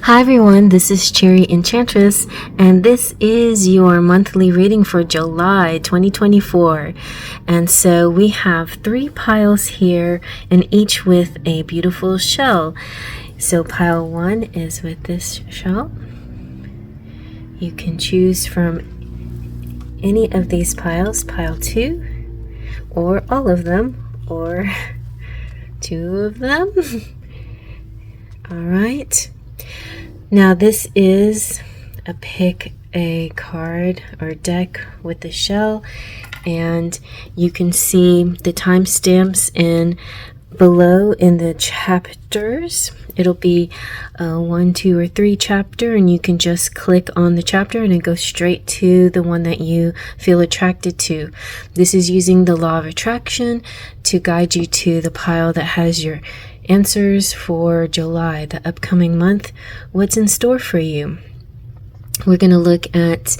Hi everyone, this is CherryEnchantress, and this is your monthly reading for July 2024. And so we have 3 piles here, and each with a beautiful shell. So pile 1 is with this shell. You can choose from any of these piles, pile 2, or all of them, or 2 of them. All right. Now this is a pick a card or deck with the shell, and you can see the timestamps below in the chapters. It'll be 1, 2, or 3 chapter, and you can just click on the chapter and it goes straight to the one that you feel attracted to. This is using the law of attraction to guide you to the pile that has your answers for July, the upcoming month, what's in store for you. We're going to look at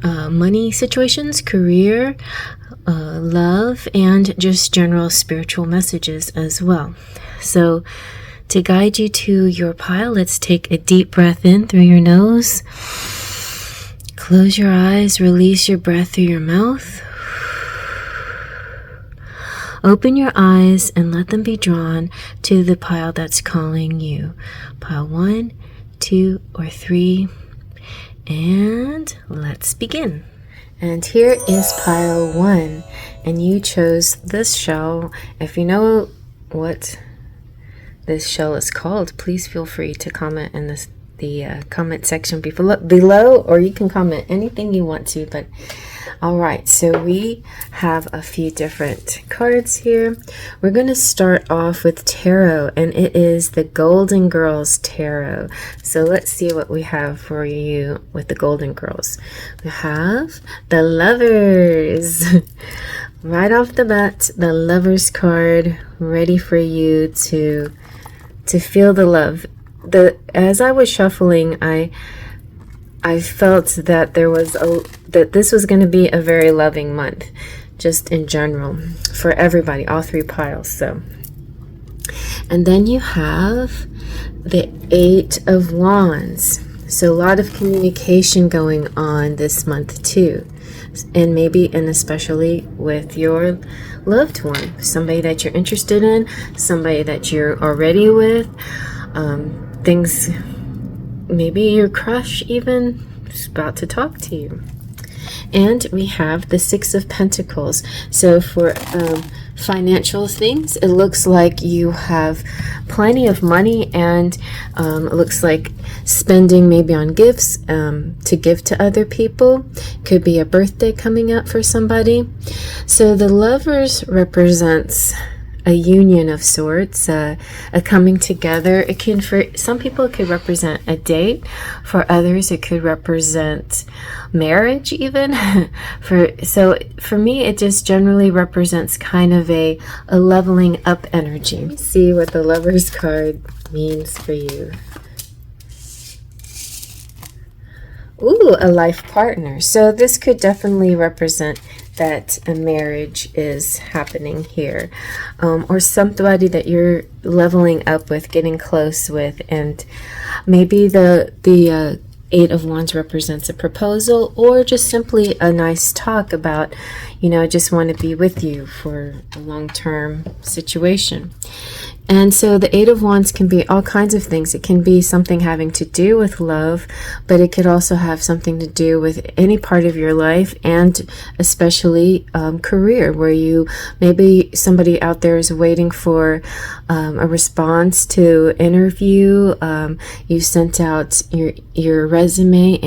money situations, career, love, and just general spiritual messages as well. So to guide you to your pile, let's take a deep breath in through your nose. Close your eyes, release your breath through your mouth. Open your eyes and let them be drawn to the pile that's calling you. Pile 1, 2, or 3. And let's begin. And here is pile 1. And you chose this shell. If you know what this shell is called, please feel free to comment in the comment section below, or you can comment anything you want to. But all right, so we have a few different cards here. We're going to start off with tarot, and it is the Golden Girls Tarot. So let's see what we have for you with the Golden Girls. We have the Lovers. Right off the bat, the Lovers card, ready for you to feel the love. As I was shuffling, I felt that that this was going to be a very loving month, just in general, for everybody, all 3 piles. So, and then you have the 8 of Wands. So a lot of communication going on this month too, and maybe and especially with your loved one, somebody that you're interested in, somebody that you're already with, things. Maybe your crush even is about to talk to you. And we have the 6 of Pentacles. So for financial things, it looks like you have plenty of money, and it looks like spending maybe on gifts to give to other people. Could be a birthday coming up for somebody. So the Lovers represents a union of sorts, a coming together. It can, for some people, it could represent a date. For others, it could represent marriage even. So for me, it just generally represents kind of a leveling up energy. Let me see what the Lovers card means for you. Ooh, a life partner. So this could definitely represent that a marriage is happening here, or somebody that you're leveling up with, getting close with, and maybe the 8 of Wands represents a proposal, or just simply a nice talk about, I just want to be with you for a long-term situation. And so the 8 of Wands can be all kinds of things. It can be something having to do with love, but it could also have something to do with any part of your life, and especially career, where maybe somebody out there is waiting for a response to interview. You sent out your resume,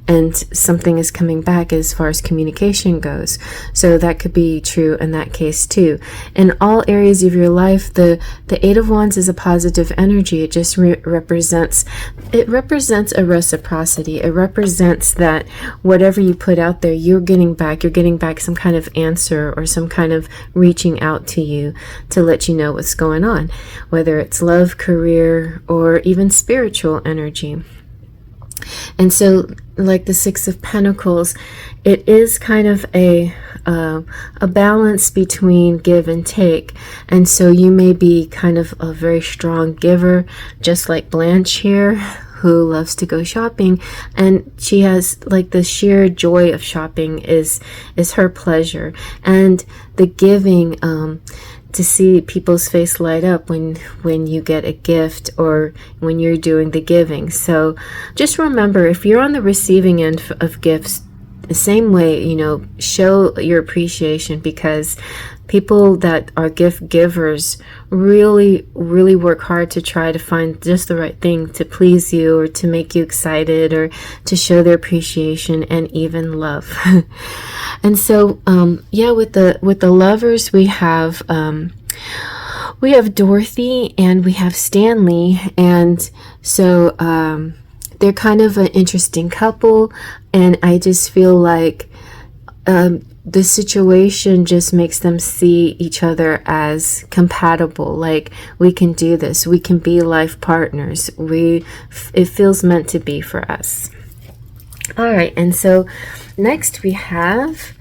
and something is coming back as far as communication goes. So that could be true in that case too. In all areas of your life, the 8 of Wands is a positive energy. It just represents a reciprocity. It represents that whatever you put out there, you're getting back some kind of answer, or some kind of reaching out to you to let you know what's going on, whether it's love, career, or even spiritual energy. And so, like the 6 of Pentacles, it is kind of a balance between give and take. And so you may be kind of a very strong giver, just like Blanche here, who loves to go shopping, and she has like the sheer joy of shopping is her pleasure, and the giving, to see people's face light up when you get a gift or when you're doing the giving. So just remember, if you're on the receiving end of gifts, the same way, you know, show your appreciation, because people that are gift givers really, really work hard to try to find just the right thing to please you, or to make you excited, or to show their appreciation and even love. And so, yeah, with the lovers, we have Dorothy and we have Stanley, and so they're kind of an interesting couple, and I just feel like the situation just makes them see each other as compatible. Like, we can do this, we can be life partners, it feels meant to be for us. All right, and so next we have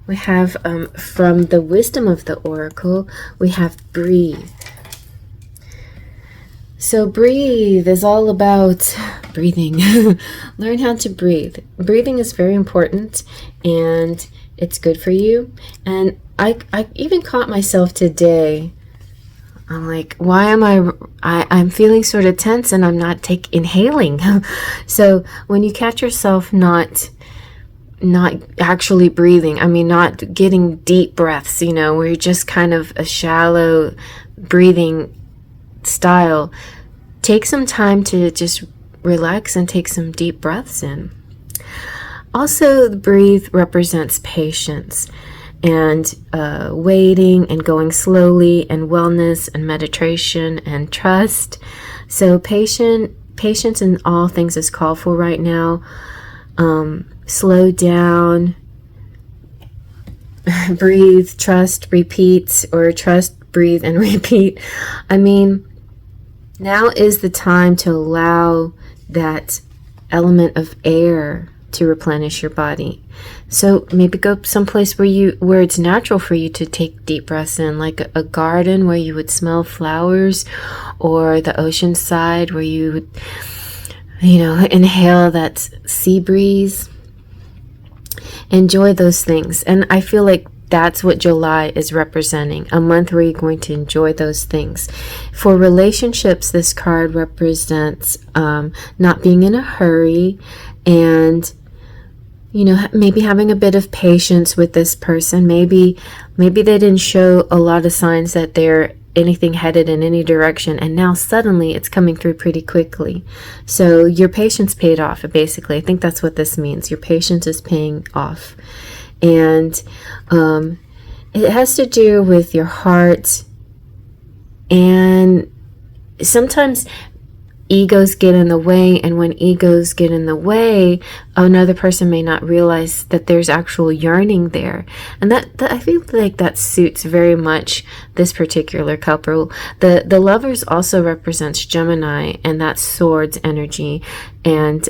from the wisdom of the oracle, we have breathe. So breathe is all about breathing. Learn how to breathe. Breathing is very important, and it's good for you. And I even caught myself today. I'm like, why am I'm feeling sort of tense and I'm not inhaling. So when you catch yourself not actually breathing, I mean, not getting deep breaths, you know, where you're just kind of a shallow breathing style, take some time to just relax and take some deep breaths in. Also, the breathe represents patience and waiting and going slowly, and wellness and meditation and trust. So patience in all things is called for right now. Slow down, breathe, trust, repeat, or trust, breathe, and repeat. I mean, now is the time to allow that element of air to replenish your body. So maybe go someplace where it's natural for you to take deep breaths in, like a garden where you would smell flowers, or the ocean side where you would, you know, inhale that sea breeze. Enjoy those things. And I feel like that's what July is representing, a month where you're going to enjoy those things. For relationships, this card represents not being in a hurry, and, you know, maybe having a bit of patience with this person. Maybe they didn't show a lot of signs that they're anything headed in any direction, and now suddenly it's coming through pretty quickly. So your patience paid off, basically. I think that's what this means. Your patience is paying off. And it has to do with your heart, and sometimes egos get in the way, and when egos get in the way, another person may not realize that there's actual yearning there. And that I feel like that suits very much this particular couple. The lovers also represents Gemini, and that's swords energy, and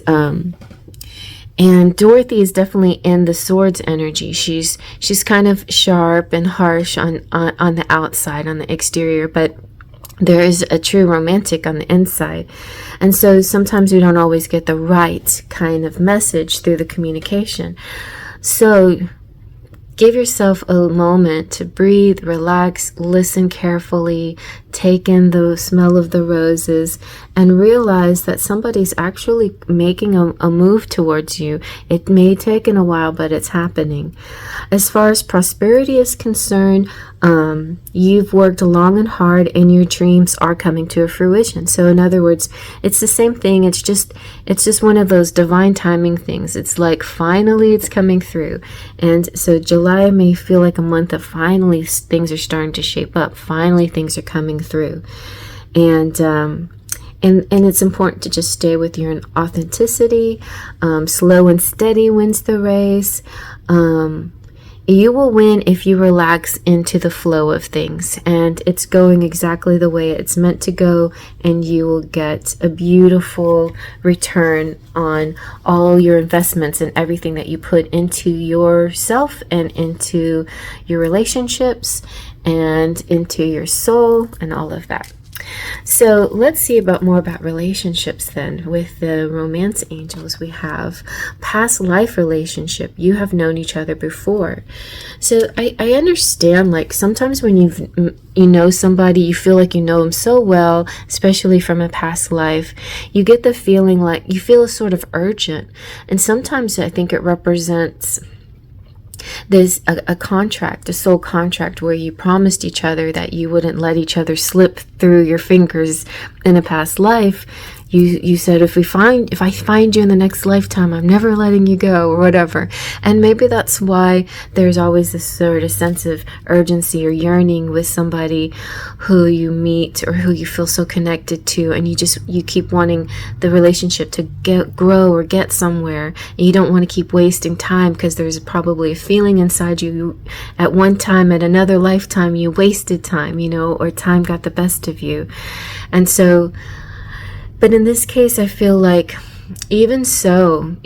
Dorothy is definitely in the swords energy. She's kind of sharp and harsh on the outside, on the exterior, but there is a true romantic on the inside. And so sometimes we don't always get the right kind of message through the communication. So give yourself a moment to breathe, relax, listen carefully, take in the smell of the roses, and realize that somebody's actually making a move towards you. It may take in a while, but it's happening. As far as prosperity is concerned, you've worked long and hard, and your dreams are coming to a fruition. So in other words, it's the same thing. It's just one of those divine timing things. It's like finally it's coming through. And so July may feel like a month of finally things are starting to shape up. Finally things are coming through. And it's important to just stay with your authenticity. Slow and steady wins the race. You will win if you relax into the flow of things, and it's going exactly the way it's meant to go, and you will get a beautiful return on all your investments and everything that you put into yourself and into your relationships and into your soul and all of that. So let's see more about relationships then. With the romance angels, we have past life relationship. You have known each other before. So I understand, like, sometimes when you know somebody, you feel like you know them so well, especially from a past life, you get the feeling like you feel sort of urgent. And sometimes I think it represents there's a contract, a soul contract, where you promised each other that you wouldn't let each other slip through your fingers in a past life. You said, if I find you in the next lifetime, I'm never letting you go, or whatever. And maybe that's why there's always this sort of sense of urgency or yearning with somebody who you meet or who you feel so connected to, and you keep wanting the relationship to grow or get somewhere, and you don't want to keep wasting time, because there's probably a feeling inside you at one time, at another lifetime, you wasted time, or time got the best of you. And so, but in this case, I feel like even so,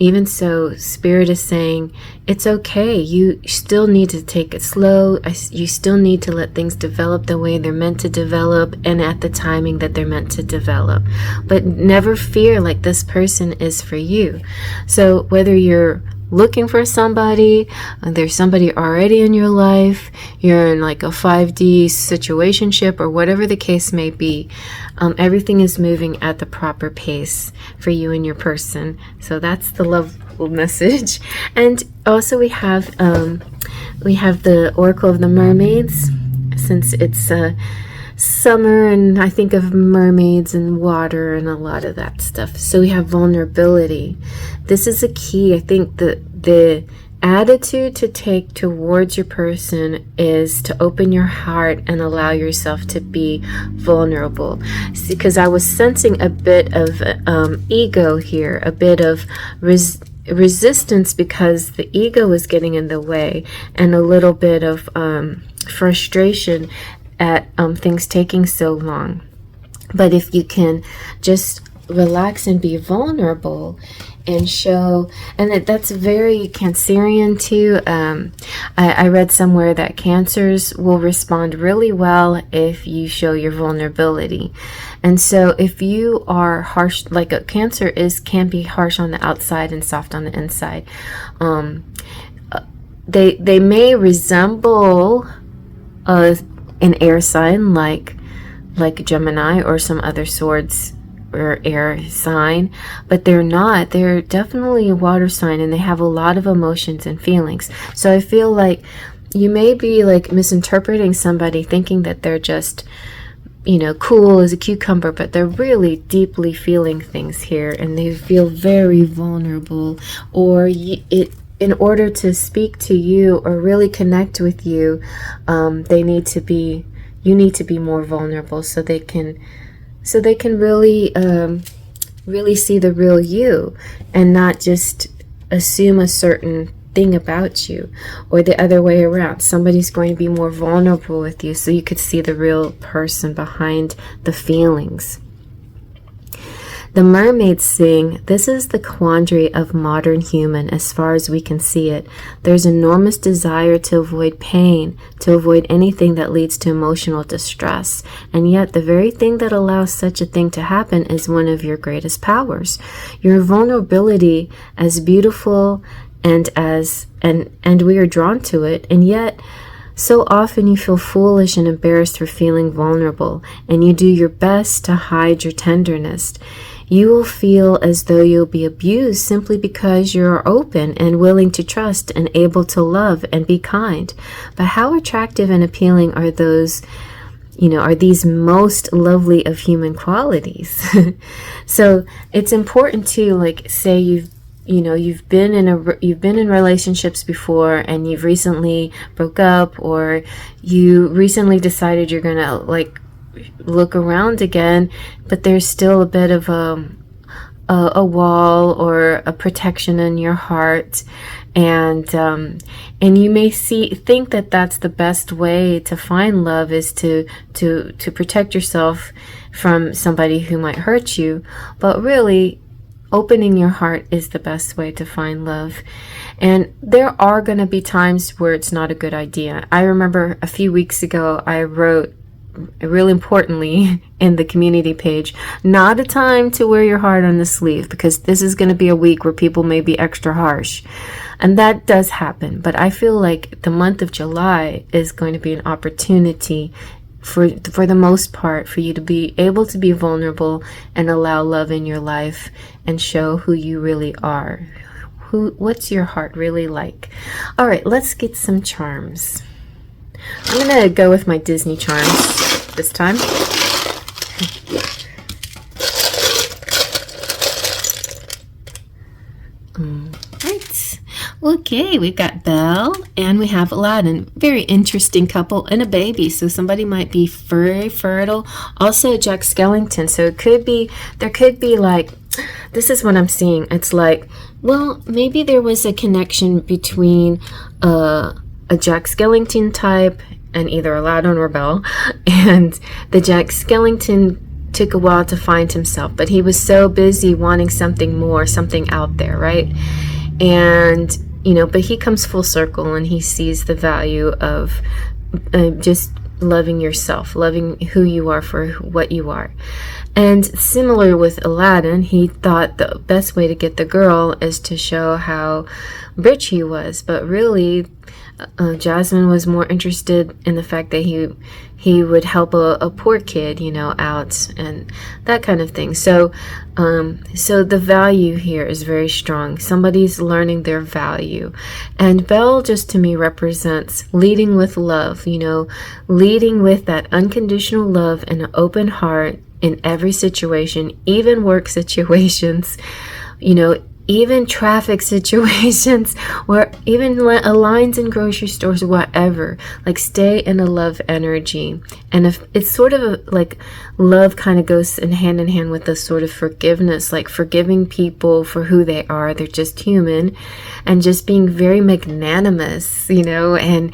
Spirit is saying it's okay. You still need to take it slow. You still need to let things develop the way they're meant to develop, and at the timing that they're meant to develop. But never fear like this person is for you. So whether you're looking for somebody, there's somebody already in your life, you're in like a 5D situationship, or whatever the case may be, everything is moving at the proper pace for you and your person. So that's the love message. And also we have the Oracle of the Mermaids, since it's summer, and I think of mermaids and water and a lot of that stuff. So we have vulnerability. This is a key. I think the attitude to take towards your person is to open your heart and allow yourself to be vulnerable. Because I was sensing a bit of ego here, a bit of resistance, because the ego is getting in the way, and a little bit of frustration at things taking so long. But if you can just relax and be vulnerable and show, and that's very Cancerian too. I read somewhere that Cancers will respond really well if you show your vulnerability. And so if you are harsh, like a Cancer can be harsh on the outside and soft on the inside, they may resemble an air sign like Gemini or some other swords or air sign, but they're not. They're definitely a water sign, and they have a lot of emotions and feelings. So I feel like you may be like misinterpreting somebody, thinking that they're just cool as a cucumber, but they're really deeply feeling things here, and they feel very vulnerable, or in order to speak to you or really connect with you, you need to be more vulnerable, so they can really really see the real you, and not just assume a certain thing about you, or the other way around. Somebody's going to be more vulnerable with you, so you could see the real person behind the feelings. The mermaids sing, "This is the quandary of modern human as far as we can see it. There's enormous desire to avoid pain, to avoid anything that leads to emotional distress. And yet the very thing that allows such a thing to happen is one of your greatest powers. Your vulnerability, as beautiful and we are drawn to it, and yet so often you feel foolish and embarrassed for feeling vulnerable, and you do your best to hide your tenderness. You will feel as though you'll be abused simply because you're open and willing to trust and able to love and be kind. But how attractive and appealing are those, are these most lovely of human qualities?" So it's important to, like, say you've been in relationships before, and you've recently broke up, or you recently decided you're gonna like look around again, but there's still a bit of a wall or a protection in your heart, and you may think that that's the best way to find love, is to protect yourself from somebody who might hurt you. But really, opening your heart is the best way to find love. And there are going to be times where it's not a good idea. I remember a few weeks ago I wrote real importantly in the community page, not a time to wear your heart on the sleeve, because this is going to be a week where people may be extra harsh. And that does happen. But I feel like the month of July is going to be an opportunity for the most part for you to be able to be vulnerable and allow love in your life and show who you really are. What's your heart really like? All right, let's get some charms. I'm going to go with my Disney charms this time. Right. Okay, we've got Belle and we have Aladdin. Very interesting couple and a baby. So somebody might be very fertile. Also Jack Skellington. So there could be like, this is what I'm seeing. It's like, well, maybe there was a connection between a Jack Skellington type and either Aladdin or Belle, and the Jack Skellington took a while to find himself, but he was so busy wanting something more, something out there, right? And but he comes full circle and he sees the value of just loving yourself, loving who you are for what you are. And similar with Aladdin, he thought the best way to get the girl is to show how rich he was, but really Jasmine was more interested in the fact that he would help a poor kid, out and that kind of thing. So the value here is very strong. Somebody's learning their value. And Belle just to me represents leading with love, leading with that unconditional love and an open heart in every situation, even work situations, even traffic situations, or even lines in grocery stores, whatever. Like, stay in a love energy. And if it's sort of like love kind of goes in hand with the sort of forgiveness, like forgiving people for who they are. They're just human, and just being very magnanimous, and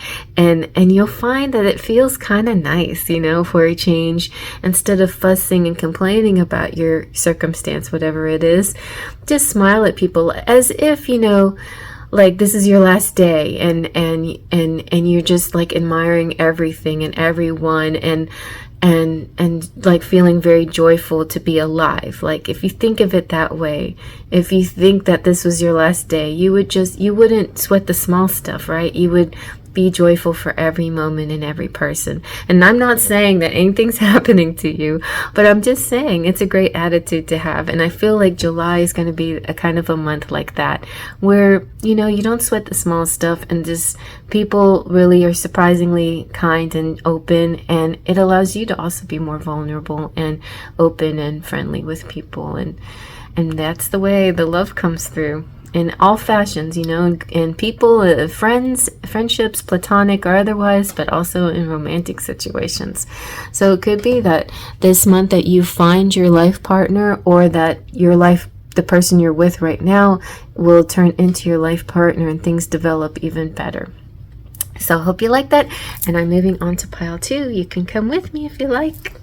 you'll find that it feels kind of nice, for a change. Instead of fussing and complaining about your circumstance, whatever it is, just smile at people as if, like this is your last day, and you're just like admiring everything and everyone, and like feeling very joyful to be alive. Like, if you think of it that way, if you think that this was your last day, you wouldn't sweat the small stuff, right? You would be joyful for every moment and every person. And I'm not saying that anything's happening to you, but I'm just saying it's a great attitude to have. And I feel like July is going to be a kind of a month like that, where, you don't sweat the small stuff, and just people really are surprisingly kind and open, and it allows you to also be more vulnerable and open and friendly with people. And that's the way the love comes through. In all fashions, and people, friendships, platonic or otherwise, but also in romantic situations. So it could be that this month that you find your life partner, or that the person you're with right now will turn into your life partner and things develop even better. So I hope you like that. And I'm moving on to pile 2. You can come with me if you like.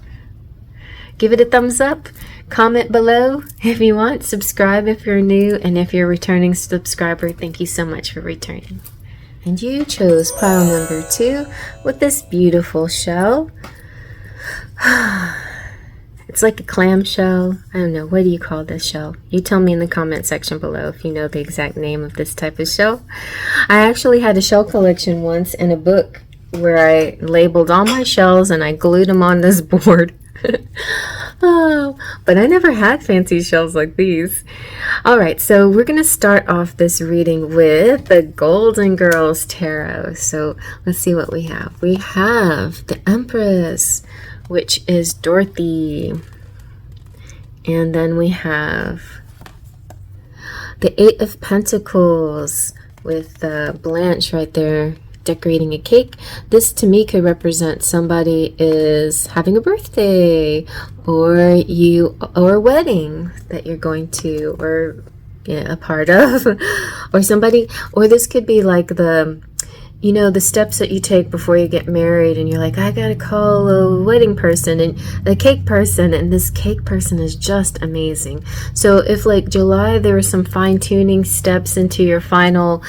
Give it a thumbs up. Comment below if you want. Subscribe if you're new. And if you're a returning subscriber, thank you so much for returning. And you chose pile number 2 with this beautiful shell. It's like a clam shell. I don't know. What do you call this shell? You tell me in the comment section below if you know the exact name of this type of shell. I actually had a shell collection once in a book where I labeled all my shells and I glued them on this board. Oh, but I never had fancy shells like these. All right, so we're going to start off this reading with the Golden Girls Tarot. So let's see what we have. We have the Empress, which is Dorothy. And then we have the Eight of Pentacles with Blanche right there decorating a cake. This to me could represent somebody is having a birthday, or a wedding that you're going to, or a part of, or somebody, or this could be like the steps that you take before you get married, and you're like, I gotta call a wedding person and a cake person, and this cake person is just amazing. So if like July there were some fine-tuning steps into your final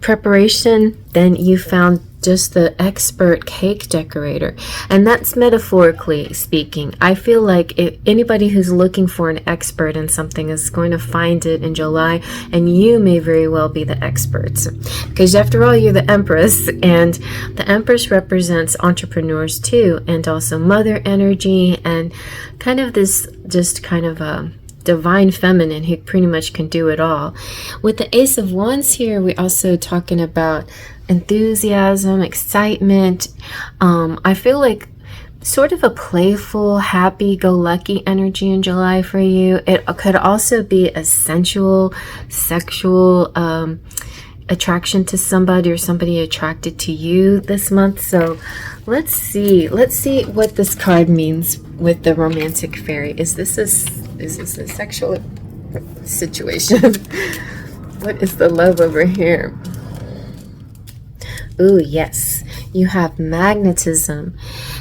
preparation, then you found just the expert cake decorator. And that's metaphorically speaking. I feel like if anybody who's looking for an expert in something is going to find it in July, and you may very well be the experts. Because after all, you're the Empress, and the Empress represents entrepreneurs too, and also mother energy, and kind of this just kind of a divine feminine who pretty much can do it all. With the Ace of Wands here, we're also talking about enthusiasm, excitement. I feel like sort of a playful, happy-go-lucky energy in July for you. It could also be a sensual, sexual attraction to somebody, or somebody attracted to you this month. So let's see what this card means with the romantic fairy. Is this a sexual situation? What is the love over here? Ooh, yes, you have magnetism.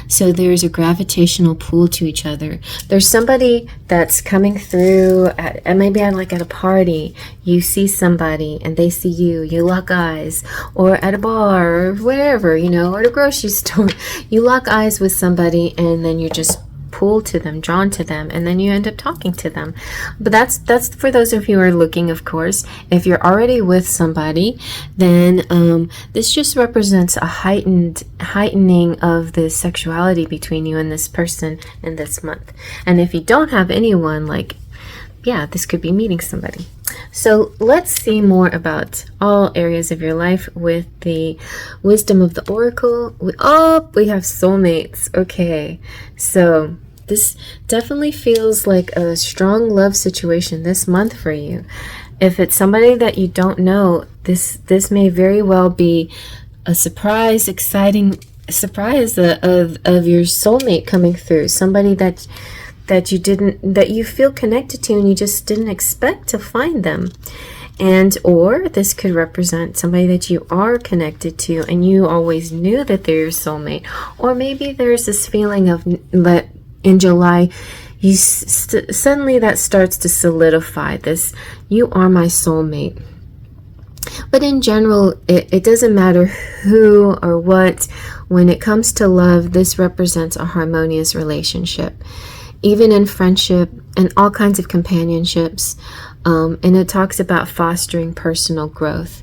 So there's a gravitational pull to each other. There's somebody that's coming through at maybe at a party. You see somebody and they see you. You lock eyes, or at a bar, or wherever, or at a grocery store. You lock eyes with somebody, and then you're just pulled to them, drawn to them, and then you end up talking to them. But that's for those of you who are looking, of course. If you're already with somebody, then this just represents a heightening of the sexuality between you and this person in this month. And if you don't have anyone, this could be meeting somebody. So let's see more about all areas of your life with the wisdom of the oracle. We have soulmates. Okay, so this definitely feels like a strong love situation this month for you. If it's somebody that you don't know, this may very well be a surprise, exciting surprise of your soulmate coming through. Somebody that you feel connected to, and you just didn't expect to find them. Or this could represent somebody that you are connected to, and you always knew that they're your soulmate. Or maybe there's this feeling of that in July, you suddenly that starts to solidify this. You are my soulmate. But in general, it doesn't matter who or what. When it comes to love, this represents a harmonious relationship. Even in friendship and all kinds of companionships. And it talks about fostering personal growth.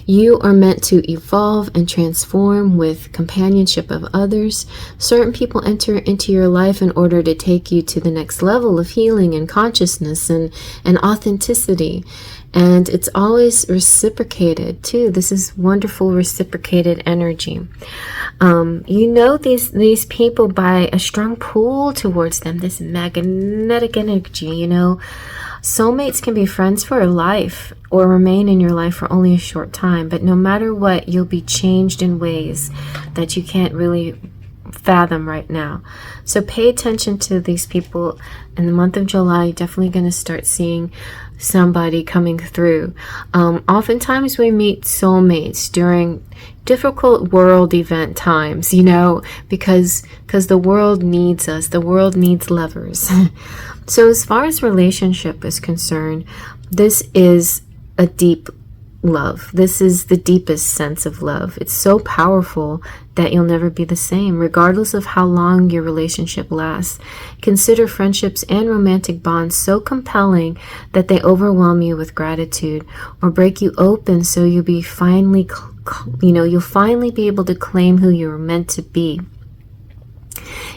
You are meant to evolve and transform with companionship of others. Certain people enter into your life in order to take you to the next level of healing and consciousness and authenticity. And it's always reciprocated too. This is wonderful reciprocated energy. These people by a strong pull towards them, this magnetic energy, Soulmates can be friends for life or remain in your life for only a short time, but no matter what, you'll be changed in ways that you can't really fathom right now. So pay attention to these people in the month of July. You're definitely going to start seeing somebody coming through. Oftentimes we meet soulmates during difficult world event times, because the world needs us. The world needs lovers. So as far as relationship is concerned, this is a deep love. This is the deepest sense of love. It's so powerful that you'll never be the same, regardless of how long your relationship lasts. Consider friendships and romantic bonds so compelling that they overwhelm you with gratitude or break you open, so you'll finally be able to claim who you were meant to be.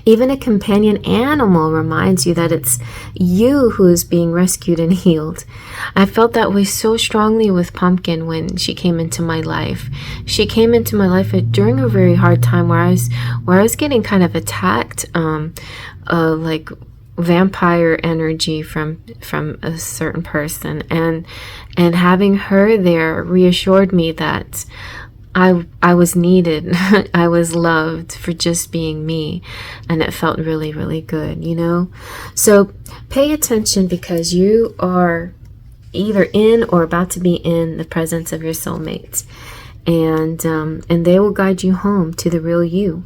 Even a companion animal reminds you that it's you who is being rescued and healed. I felt that way so strongly with Pumpkin when she came into my life. She came into my life during a very hard time where I was getting kind of attacked, like vampire energy from a certain person, and having her there reassured me that I was needed. I was loved for just being me, and it felt really, really good, So pay attention, because you are either in or about to be in the presence of your soulmates, and they will guide you home to the real you.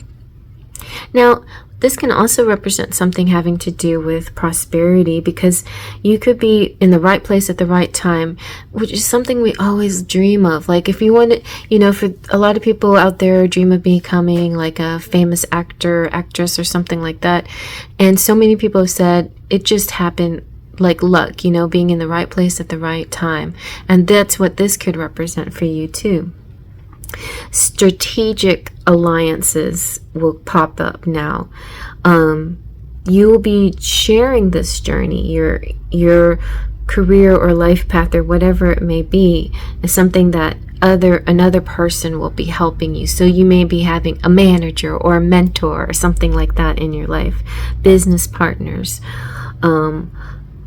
Now, this can also represent something having to do with prosperity, because you could be in the right place at the right time, which is something we always dream of. Like if you want to, you know, for a lot of people out there dream of becoming like a famous actor, actress, or something like that. And so many people have said it just happened like luck, you know, being in the right place at the right time. And that's what this could represent for you too. Strategic alliances will pop up now. You will be sharing this journey, your career or life path or whatever it may be, is something that another person will be helping you. So you may be having a manager or a mentor or something like that in your life. Business partners,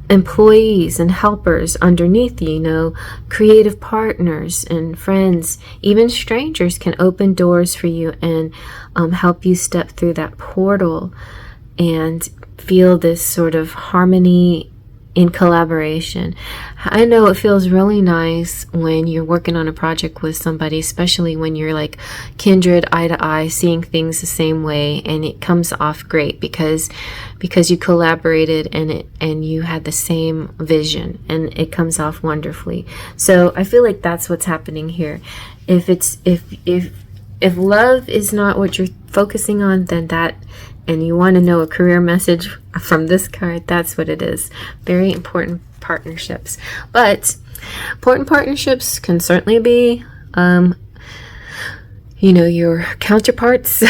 employees and helpers underneath you, you know, creative partners and friends, even strangers can open doors for you and help you step through that portal and feel this sort of harmony in collaboration. I know it feels really nice when you're working on a project with somebody, especially when you're like kindred, eye to eye, seeing things the same way, and it comes off great because you collaborated and you had the same vision, and it comes off wonderfully. So I feel like that's what's happening here. If love is not what you're focusing on, then that, and you want to know a career message from this card, that's what it is. Very important partnerships. But important partnerships can certainly be, you know, your counterparts,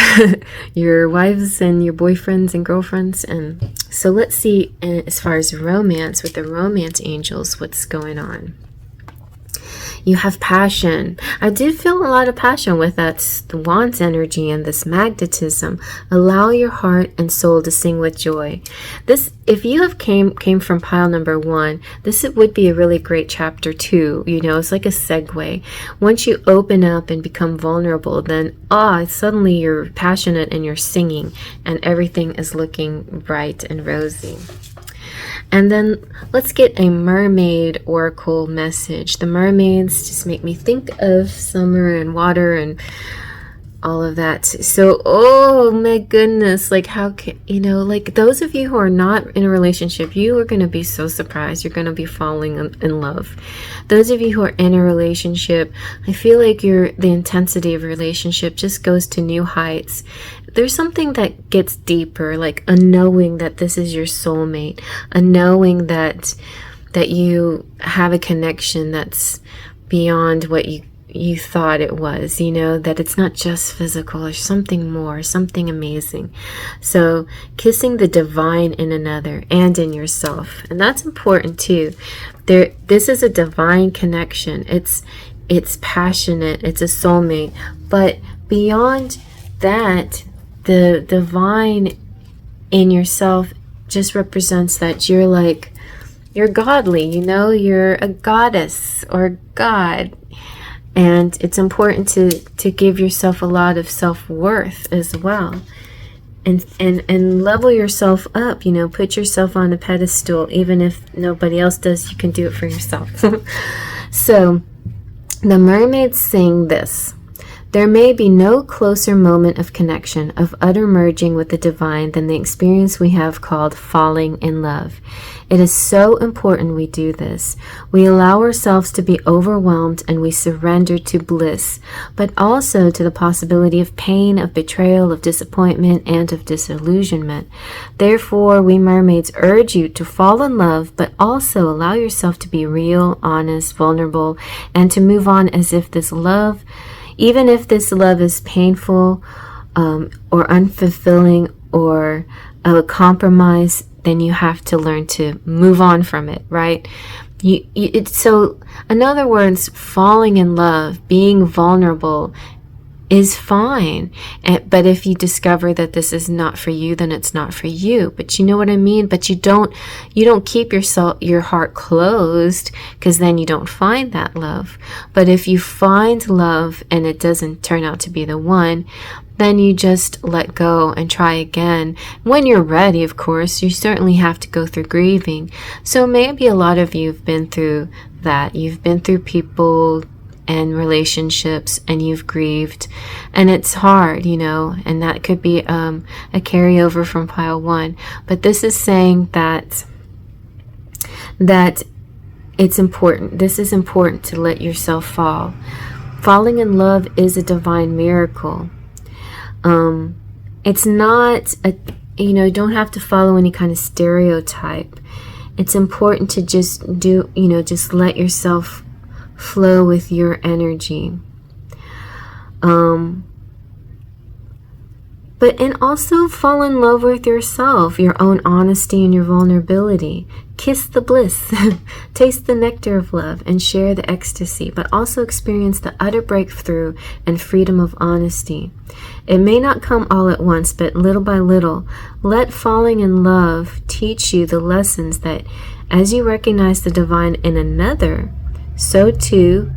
your wives and your boyfriends and girlfriends. And so let's see, as far as romance, with the romance angels, what's going on. You have passion. I did feel a lot of passion with that the Wands energy and this magnetism. Allow your heart and soul to sing with joy. This, if you have came from pile number 1, this would be a really great chapter 2. You know, it's like a segue. Once you open up and become vulnerable, then suddenly you're passionate and you're singing, and everything is looking bright and rosy. And then let's get a mermaid oracle message. The mermaids just make me think of summer and water and all of that. So, oh my goodness, like how can, you know, like those of you who are not in a relationship, you are going to be so surprised. You're going to be falling in love. Those of you who are in a relationship, I feel like the intensity of a relationship just goes to new heights. There's something that gets deeper, like a knowing that this is your soulmate, a knowing that you have a connection that's beyond what you thought it was, you know, that it's not just physical, or something more, something amazing. So kissing the divine in another and in yourself, and that's important too. This is a divine connection. It's passionate, it's a soulmate, but beyond that, the divine in yourself just represents that you're godly, you know, you're a goddess or god. And it's important to give yourself a lot of self-worth as well. And level yourself up, you know, put yourself on a pedestal. Even if nobody else does, you can do it for yourself. So the mermaids sing this. There may be no closer moment of connection, of utter merging with the divine, than the experience we have called falling in love. It is so important we do this. We allow ourselves to be overwhelmed, and we surrender to bliss, but also to the possibility of pain, of betrayal, of disappointment, and of disillusionment. Therefore, we mermaids urge you to fall in love, but also allow yourself to be real, honest, vulnerable, and to move on as if this love, even if this love is painful or unfulfilling or a compromise, then you have to learn to move on from it, right? So, in other words, falling in love, being vulnerable is fine. But if you discover that this is not for you, then it's not for you. But you know what I mean? But you don't keep your heart closed, because then you don't find that love. But if you find love and it doesn't turn out to be the one, then you just let go and try again. When you're ready, of course, you certainly have to go through grieving. So maybe a lot of you have been through that. You've been through people and relationships, and you've grieved, and it's hard, you know, and that could be a carryover from pile 1. But this is saying that it's important. This is important to let yourself fall. Falling in love is a divine miracle. It's not you know, you don't have to follow any kind of stereotype. It's important to just do, you know, just let yourself flow with your energy. And also fall in love with yourself, your own honesty and your vulnerability. Kiss the bliss, taste the nectar of love, and share the ecstasy, but also experience the utter breakthrough and freedom of honesty. It may not come all at once, but little by little, let falling in love teach you the lessons that as you recognize the divine in another, so too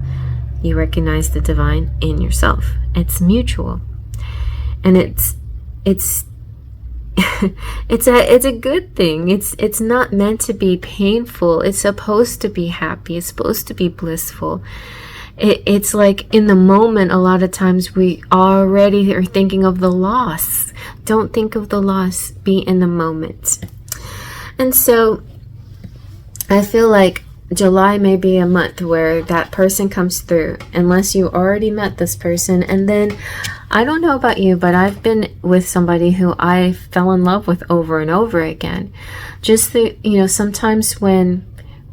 you recognize the divine in yourself. It's mutual. And it's it's a good thing. It's not meant to be painful. It's supposed to be happy. It's supposed to be blissful. It's like in the moment, a lot of times we already are thinking of the loss. Don't think of the loss. Be in the moment. And so I feel like July may be a month where that person comes through, unless you already met this person. And then I don't know about you, but I've been with somebody who I fell in love with over and over again. Just the, you know, sometimes when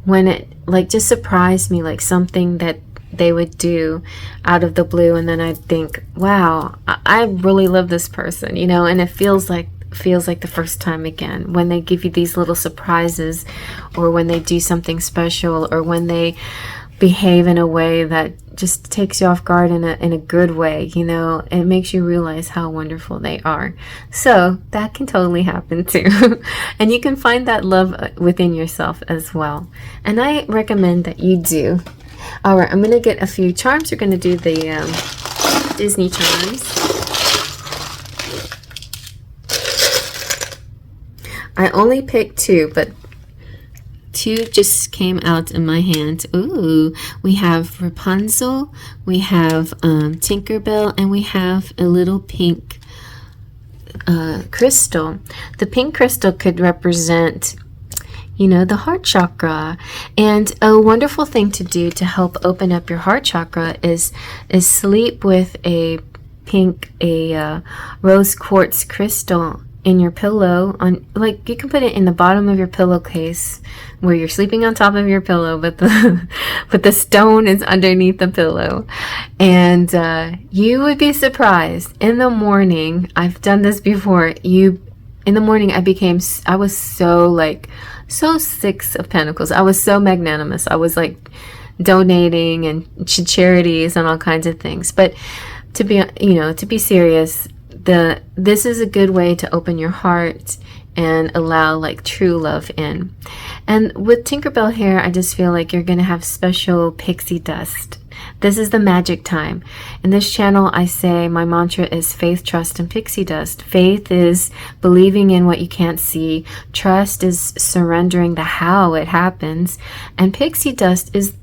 it like just surprised me, like something that they would do out of the blue, and then I'd think, wow, I really love this person, you know, and it feels like the first time again when they give you these little surprises, or when they do something special, or when they behave in a way that just takes you off guard in a good way, you know. It makes you realize how wonderful they are. So that can totally happen too. And you can find that love within yourself as well, and I recommend that you do. All right, I'm gonna get a few charms. We're gonna do the Disney charms. I only picked 2, but 2 just came out in my hand. Ooh, we have Rapunzel, we have Tinkerbell, and we have a little pink crystal. The pink crystal could represent, you know, the heart chakra. And a wonderful thing to do to help open up your heart chakra is sleep with a rose quartz crystal in your pillow. On, like, you can put it in the bottom of your pillowcase where you're sleeping on top of your pillow, but the stone is underneath the pillow. And you would be surprised. In the morning, I've done this before, in the morning I was so 6 of Pentacles. I was so magnanimous. I was like donating and charities and all kinds of things. But to be serious, this is a good way to open your heart and allow like true love in. And with Tinkerbell here, I just feel like you're gonna have special pixie dust. This is the magic time. In this channel, I say my mantra is faith, trust, and pixie dust. Faith is believing in what you can't see. Trust is surrendering the how it happens. And pixie dust is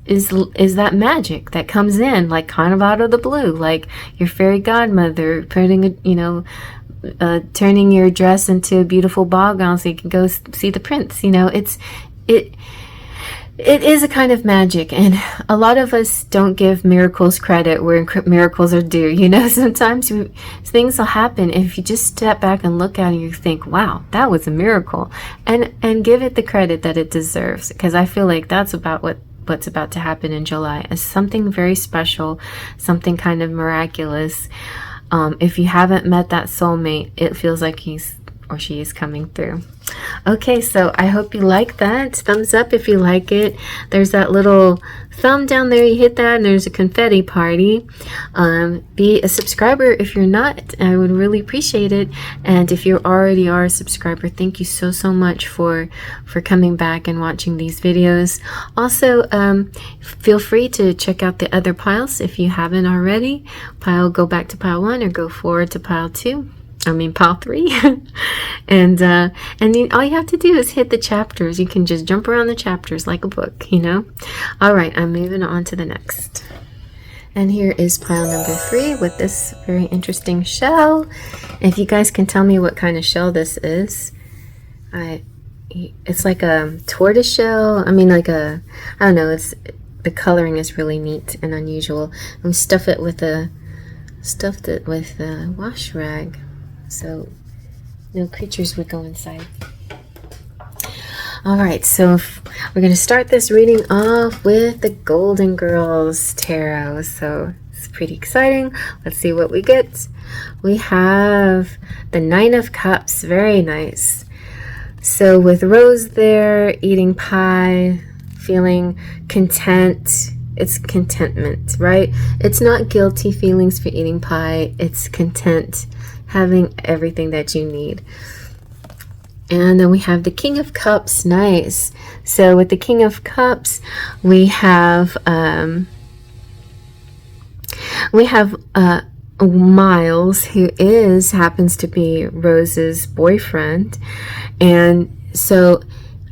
that magic that comes in like kind of out of the blue, like your fairy godmother putting turning your dress into a beautiful ball gown so you can go see the prince. You know, it is a kind of magic, and a lot of us don't give miracles credit where miracles are due. You know, sometimes things will happen if you just step back and look at it and you think, wow, that was a miracle, and give it the credit that it deserves, because I feel like that's about what's about to happen in July, is something very special, something kind of miraculous. If you haven't met that soulmate, it feels like he's or she is coming through. Okay, so I hope you like that. Thumbs up if you like it. There's that little thumb down there. You hit that and there's a confetti party. Be a subscriber if you're not. I would really appreciate it. And if you already are a subscriber, thank you so much for coming back and watching these videos. Also, feel free to check out the other piles if you haven't already. Go back to pile 1 or go forward to pile 3. And then all you have to do is hit the chapters. You can just jump around the chapters like a book, you know. All right, I'm moving on to the next. And here is pile number 3 with this very interesting shell. If you guys can tell me what kind of shell this is. It's like a tortoise shell. I mean, like I don't know, the coloring is really neat and unusual. And we stuffed it with a wash rag, so no creatures would go inside. Alright, so we're going to start this reading off with the Golden Girls Tarot. So it's pretty exciting. Let's see what we get. We have the Nine of Cups. Very nice. So with Rose there, eating pie, feeling content. It's contentment, right? It's not guilty feelings for eating pie. It's content, having everything that you need. And then we have the King of Cups. Nice. So with the King of Cups, we have Miles, who happens to be Rose's boyfriend. And so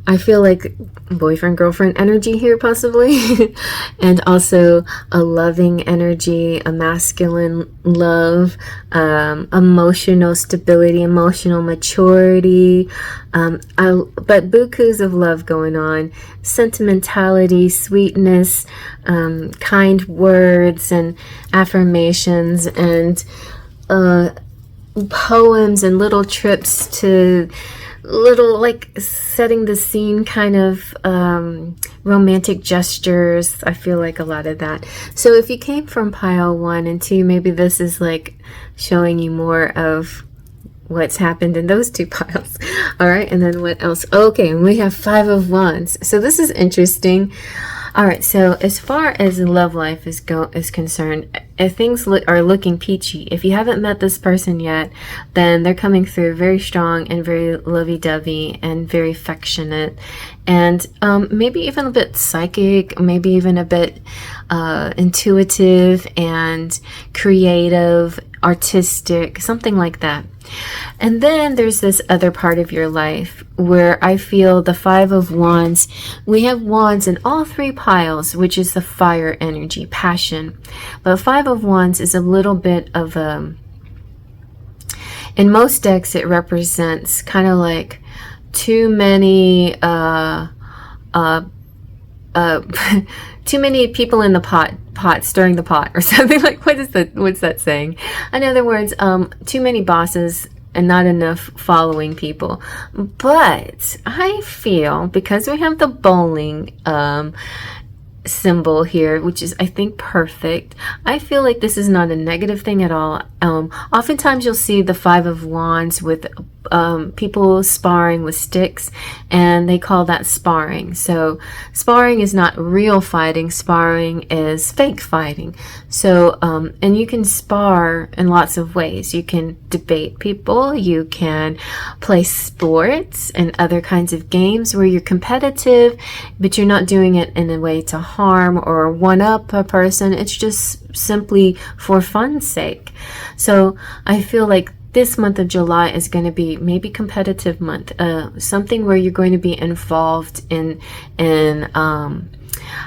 I feel like boyfriend girlfriend energy here possibly. And also a loving energy, a masculine love, emotional stability, emotional maturity, but bukus of love going on, sentimentality, sweetness, kind words and affirmations, and poems and little trips to little, like, setting the scene kind of romantic gestures. I feel like a lot of that. So if you came from pile 1 and 2, maybe this is like showing you more of what's happened in those 2 piles. All right, and then what else? Okay, and we have 5 of Wands. So this is interesting. All right, so as far as love life is concerned, if things are looking peachy, if you haven't met this person yet, then they're coming through very strong and very lovey-dovey and very affectionate, and maybe even a bit psychic, maybe even a bit intuitive and creative, artistic, something like that. And then there's this other part of your life where I feel the 5 of Wands. We have Wands in all 3 piles, which is the fire energy, passion. But 5 of Wands is a little bit of in most decks it represents kind of like too many too many people in the pot stirring the pot, or something. Like, what's that saying? In other words, too many bosses and not enough following people. But I feel, because we have the bowling symbol here, which is, I think, perfect, I feel like this is not a negative thing at all. Oftentimes you'll see the 5 of Wands with people sparring with sticks, and they call that sparring. So sparring is not real fighting. Sparring is fake fighting. So and you can spar in lots of ways. You can debate people, you can play sports and other kinds of games where you're competitive, but you're not doing it in a way to harm or one up a person. It's just simply for fun's sake. So I feel like this month of July is going to be maybe competitive month, something where you're going to be involved in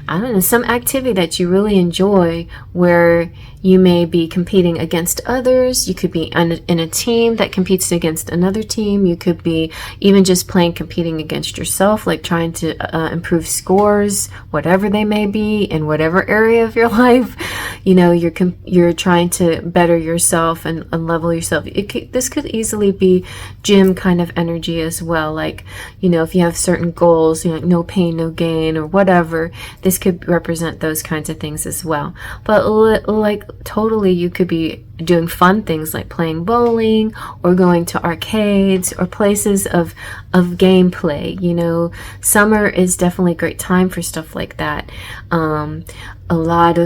I don't know, some activity that you really enjoy, where you may be competing against others. You could be in a team that competes against another team. You could be even just competing against yourself, like trying to improve scores, whatever they may be, in whatever area of your life. You know, you're trying to better yourself and level yourself. This could easily be gym kind of energy as well. Like, you know, if you have certain goals, you know, no pain, no gain, or whatever, this could represent those kinds of things as well. But like, totally, you could be doing fun things like playing bowling or going to arcades or places of gameplay. You know, summer is definitely a great time for stuff like that. A lot,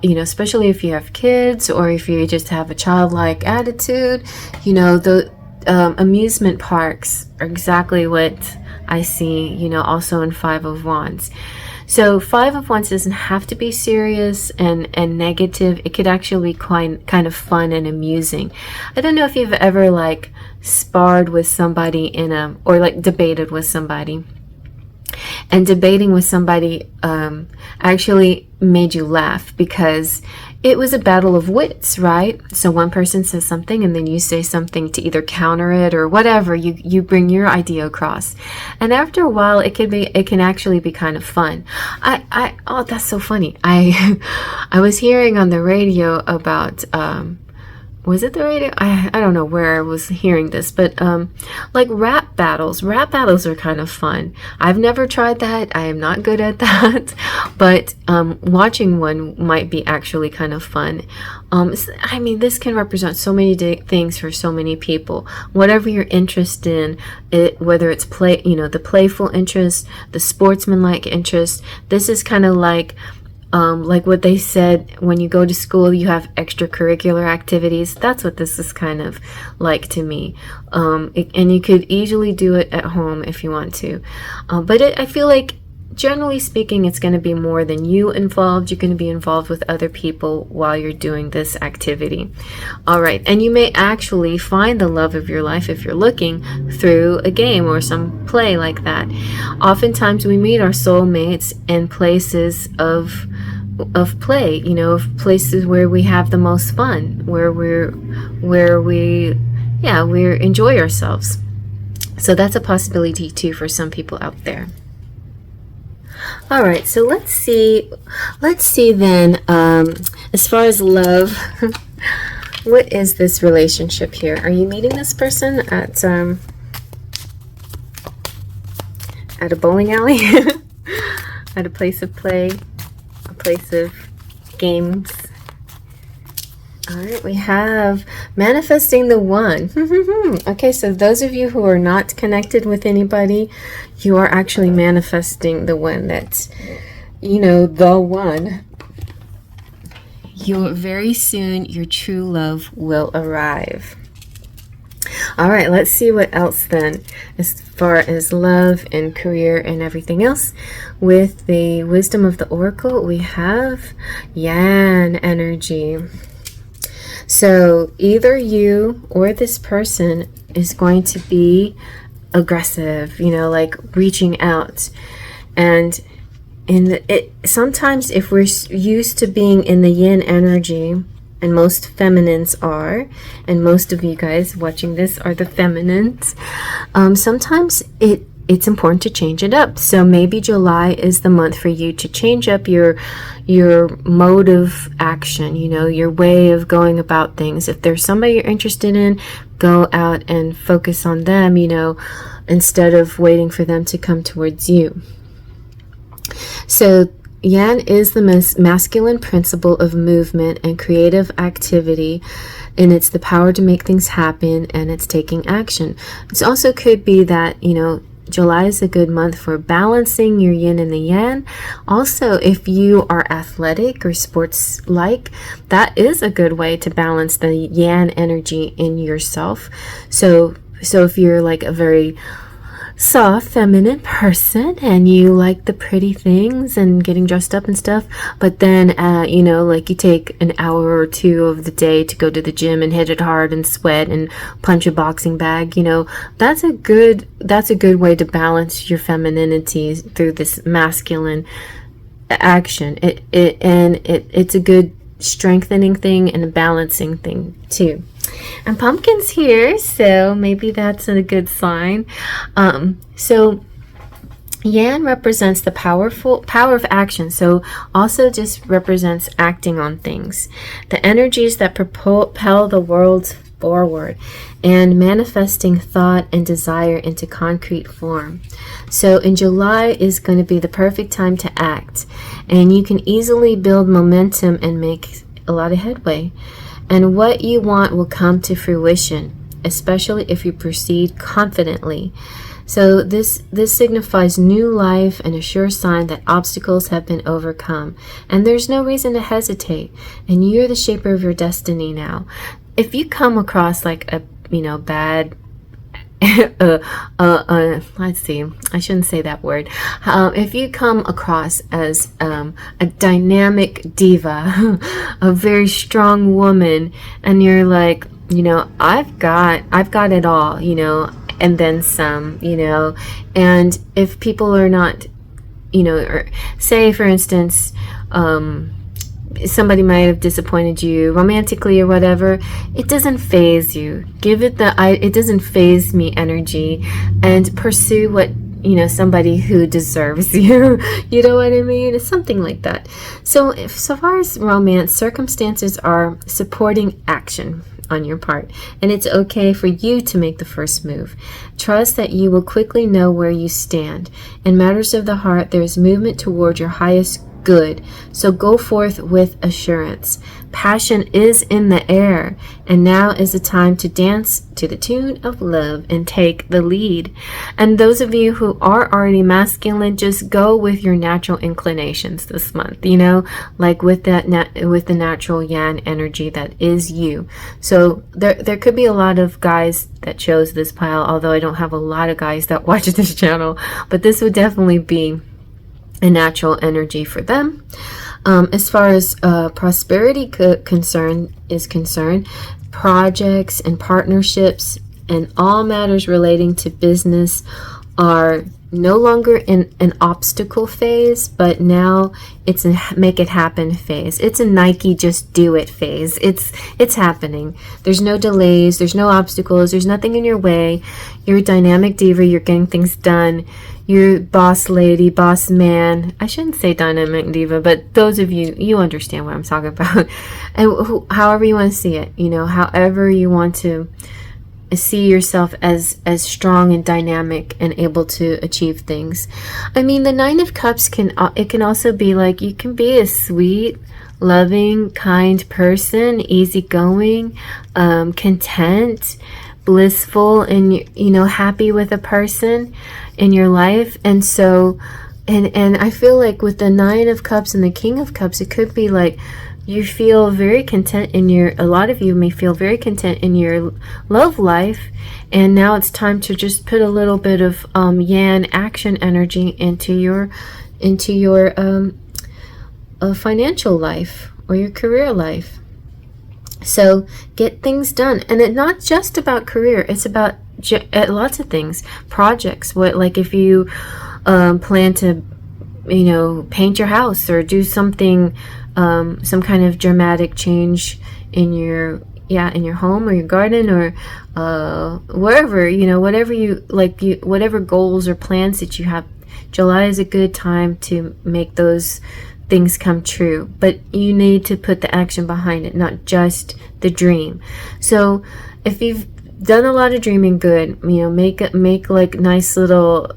you know, especially if you have kids or if you just have a childlike attitude, you know, the amusement parks are exactly what I see, you know, also in 5 of Wands. So 5 of Wands doesn't have to be serious and negative. It could actually be kind of fun and amusing. I don't know if you've ever like sparred with somebody or like debated with somebody. And debating with somebody actually made you laugh, because it was a battle of wits, right? So one person says something and then you say something to either counter it or whatever. You bring your idea across. And after a while, it can actually be kind of fun. Oh, that's so funny. I was hearing on the radio about, was it the radio? I don't know where I was hearing this, but like rap battles. Rap battles are kind of fun. I've never tried that. I am not good at that, but watching one might be actually kind of fun. I mean, this can represent so many things for so many people. Whatever you're interested in, whether it's play, the playful interest, the sportsmanlike interest. This is kind of like what they said, when you go to school, you have extracurricular activities. That's what this is kind of like to me. And you could easily do it at home if you want to. But I feel like, generally speaking, it's going to be more than you involved. You're going to be involved with other people while you're doing this activity. All right. And you may actually find the love of your life if you're looking through a game or some play like that. Oftentimes we meet our soulmates in places of play, of places where we have the most fun, where we enjoy ourselves. So that's a possibility too for some people out there. All right, so let's see then, as far as love, what is this relationship here? Are you meeting this person at a bowling alley, at a place of play, a place of games? All right, we have manifesting the one. Okay, so those of you who are not connected with anybody, you are actually manifesting the one. That's, the one. Very soon, your true love will arrive. All right, let's see what else then, as far as love and career and everything else. With the wisdom of the oracle, we have Yan energy. So either you or this person is going to be aggressive, like reaching out. And sometimes if we're used to being in the yin energy, and most feminines are, and most of you guys watching this are the feminines, sometimes it's important to change it up. So maybe July is the month for you to change up your mode of action, your way of going about things. If there's somebody you're interested in, go out and focus on them, instead of waiting for them to come towards you. So Yan is the masculine principle of movement and creative activity, and it's the power to make things happen, and it's taking action. It also could be that, July is a good month for balancing your yin and the yang. Also, if you are athletic or sports-like, that is a good way to balance the yang energy in yourself. So if you're like a very soft, feminine person and you like the pretty things and getting dressed up and stuff, but then like you take an hour or two of the day to go to the gym and hit it hard and sweat and punch a boxing bag, that's a good way to balance your femininity through this masculine action. It's a good strengthening thing and a balancing thing too. And Pumpkin's here, so maybe that's a good sign. So Yan represents the power of action, so also just represents acting on things, the energies that propel the world forward, and manifesting thought and desire into concrete form. So in July is going to be the perfect time to act, and you can easily build momentum and make a lot of headway. And what you want will come to fruition, especially if you proceed confidently. So this signifies new life and a sure sign that obstacles have been overcome. And there's no reason to hesitate. And you're the shaper of your destiny now. If you come across like a, bad... let's see, I shouldn't say that word. If you come across as a dynamic diva, a very strong woman, and you're like, I've got it all, and then some, and if people are not, or say for instance, somebody might have disappointed you romantically or whatever, it doesn't phase you. Give it the it doesn't phase me energy, and pursue what, you know, somebody who deserves you. You know what I mean? It's something like that. So so far as romance, circumstances are supporting action on your part, and it's okay for you to make the first move. Trust that you will quickly know where you stand. In matters of the heart, there is movement toward your highest good, so go forth with assurance. Passion is in the air, and now is the time to dance to the tune of love and take the lead. And those of you who are already masculine, just go with your natural inclinations this month, you know, like with that with the natural yang energy that is you. So there could be a lot of guys that chose this pile, although I don't have a lot of guys that watch this channel, but this would definitely be a natural energy for them. As far as prosperity is concerned, projects and partnerships and all matters relating to business are no longer in an obstacle phase, but now it's a make it happen phase. It's a Nike just do it phase. It's happening. There's no delays, there's no obstacles, there's nothing in your way. You're a dynamic diva, you're getting things done. You're boss lady, boss man. I shouldn't say dynamic diva, but those of you, you understand what I'm talking about. And however you want to see it, you know, however you want to see yourself as strong and dynamic and able to achieve things. I mean, the Nine of Cups can also be like, you can be a sweet, loving, kind person, easygoing, content, blissful, and, you know, happy with a person in your life. And so and I feel like with the Nine of Cups and the King of Cups, it could be like you feel very content in a lot of you may feel very content in your love life, and now it's time to just put a little bit of yang action energy into your financial life or your career life. So get things done, and it's not just about career, it's about lots of things. Projects, like if you plan to, you know, paint your house or do something, some kind of dramatic change in your home or your garden or wherever, you know, whatever you like, whatever goals or plans that you have. July is a good time to make those things come true, but you need to put the action behind it, not just the dream. So if you've done a lot of dreaming, good, you know, make like nice little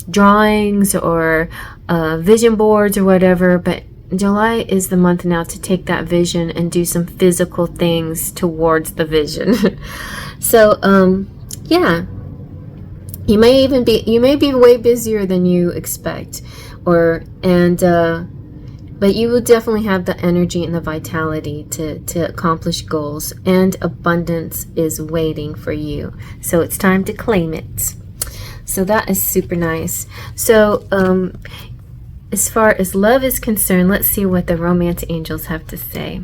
drawings or vision boards or whatever, but July is the month now to take that vision and do some physical things towards the vision. So yeah, you may be way busier than you expect, but you will definitely have the energy and the vitality to accomplish goals, and abundance is waiting for you. So it's time to claim it. So that is super nice. So as far as love is concerned, let's see what the romance angels have to say.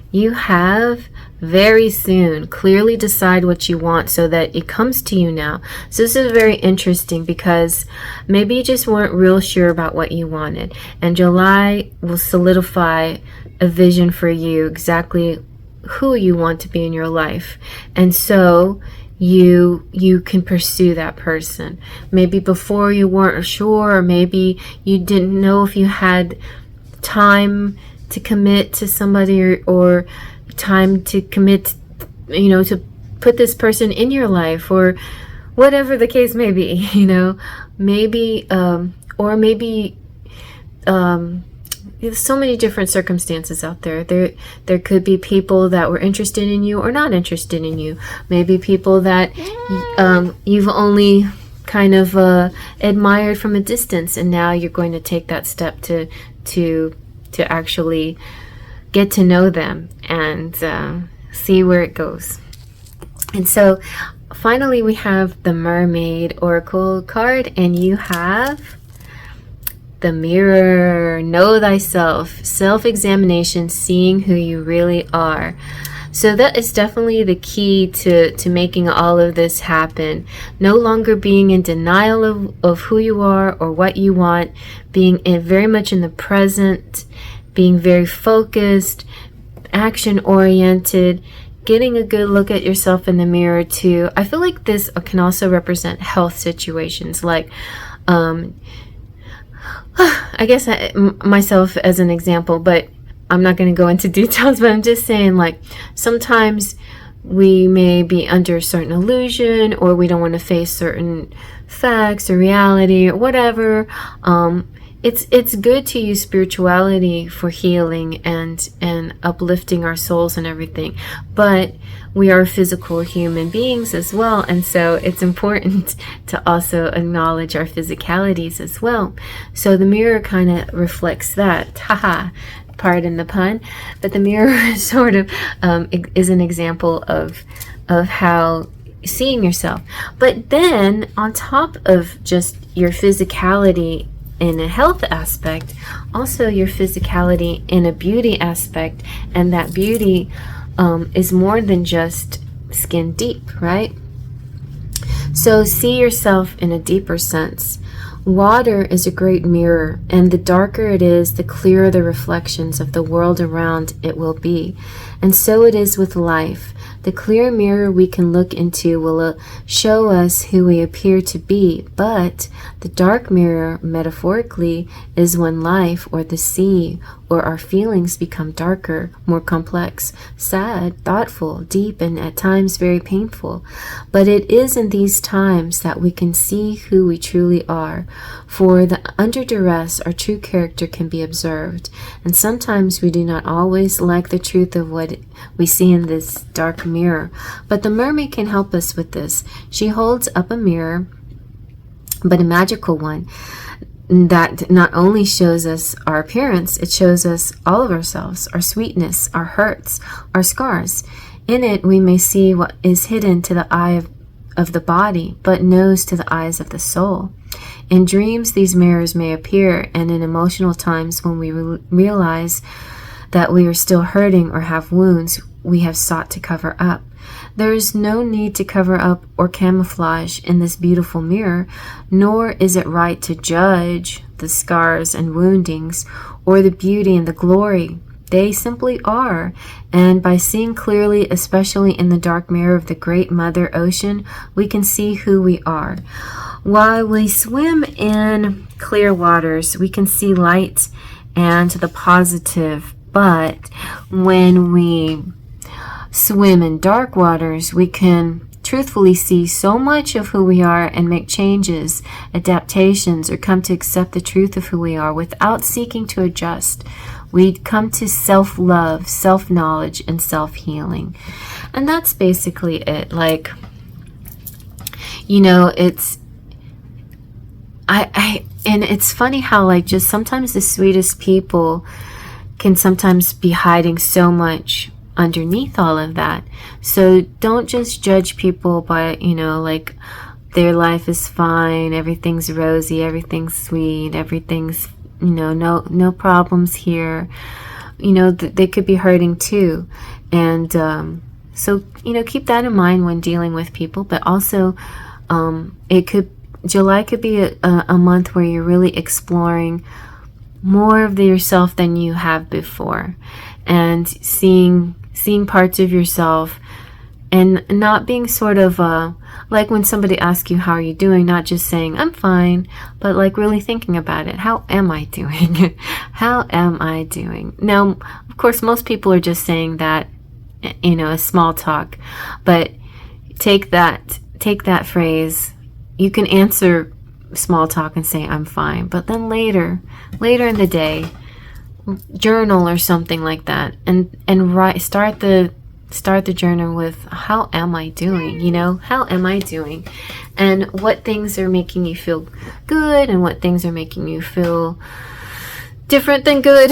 You have very soon clearly decide what you want so that it comes to you now. So this is very interesting because maybe you just weren't real sure about what you wanted, and July will solidify a vision for you, exactly who you want to be in your life. And so you can pursue that person. Maybe before you weren't sure, or maybe you didn't know if you had time to commit to somebody, or time to commit, you know, to put this person in your life, or whatever the case may be, you know. Maybe or maybe there's so many different circumstances out there. There could be people that were interested in you or not interested in you. Maybe people that you've only kind of admired from a distance, and now you're going to take that step to actually get to know them and see where it goes. And so finally we have the Mermaid Oracle card, and you have the Mirror. Know thyself, self-examination, seeing who you really are. So that is definitely the key to making all of this happen. No longer being in denial of who you are or what you want, being very much in the present, being very focused, action oriented, getting a good look at yourself in the mirror too. I feel like this can also represent health situations, like I guess myself as an example, but I'm not going to go into details, but I'm just saying, like, sometimes we may be under a certain illusion, or we don't want to face certain facts or reality or whatever. It's good to use spirituality for healing and uplifting our souls and everything, but we are physical human beings as well, and so it's important to also acknowledge our physicalities as well. So the mirror kind of reflects that. Haha, pardon the pun, but the mirror sort of is an example of how seeing yourself. But then on top of just your physicality in a health aspect, also your physicality in a beauty aspect, and that beauty is more than just skin deep, right? So see yourself in a deeper sense. Water is a great mirror, and the darker it is, the clearer the reflections of the world around it will be. And so it is with life. The clear mirror we can look into will show us who we appear to be, but the dark mirror, metaphorically, is when life or the sea or our feelings become darker, more complex, sad, thoughtful, deep, and at times very painful. But it is in these times that we can see who we truly are, for under duress our true character can be observed, and sometimes we do not always like the truth of what we see in this dark mirror. But the mermaid can help us with this. She holds up a mirror, but a magical one, that not only shows us our appearance, it shows us all of ourselves, our sweetness, our hurts, our scars. In it we may see what is hidden to the eye of the body, but knows to the eyes of the soul. In dreams these mirrors may appear, and in emotional times when we realize that we are still hurting or have wounds we have sought to cover up. There is no need to cover up or camouflage in this beautiful mirror, nor is it right to judge the scars and woundings or the beauty and the glory. They simply are, and by seeing clearly, especially in the dark mirror of the great Mother Ocean, we can see who we are. While we swim in clear waters, we can see light and the positive, but when we swim in dark waters, we can truthfully see so much of who we are and make changes, adaptations, or come to accept the truth of who we are without seeking to adjust. We come to self-love, self-knowledge, and self-healing. And that's basically it. Like, you know, it's and it's funny how, like, just sometimes the sweetest people can sometimes be hiding so much underneath all of that. So don't just judge people by, you know, like, their life is fine, everything's rosy, everything's sweet, everything's, you know, no problems here. You know, they could be hurting too. And so, you know, keep that in mind when dealing with people. But also July could be a month where you're really exploring more of yourself than you have before, and seeing parts of yourself, and not being sort of like when somebody asks you how are you doing, not just saying I'm fine, but like really thinking about it. How am I doing? How am I doing? Now, of course, most people are just saying that, you know, a small talk, but take that phrase. You can answer small talk and say I'm fine, but then later in the day, journal or something like that, and write. Start the journal with how am I doing? You know, how am I doing, and what things are making you feel good, and what things are making you feel different than good.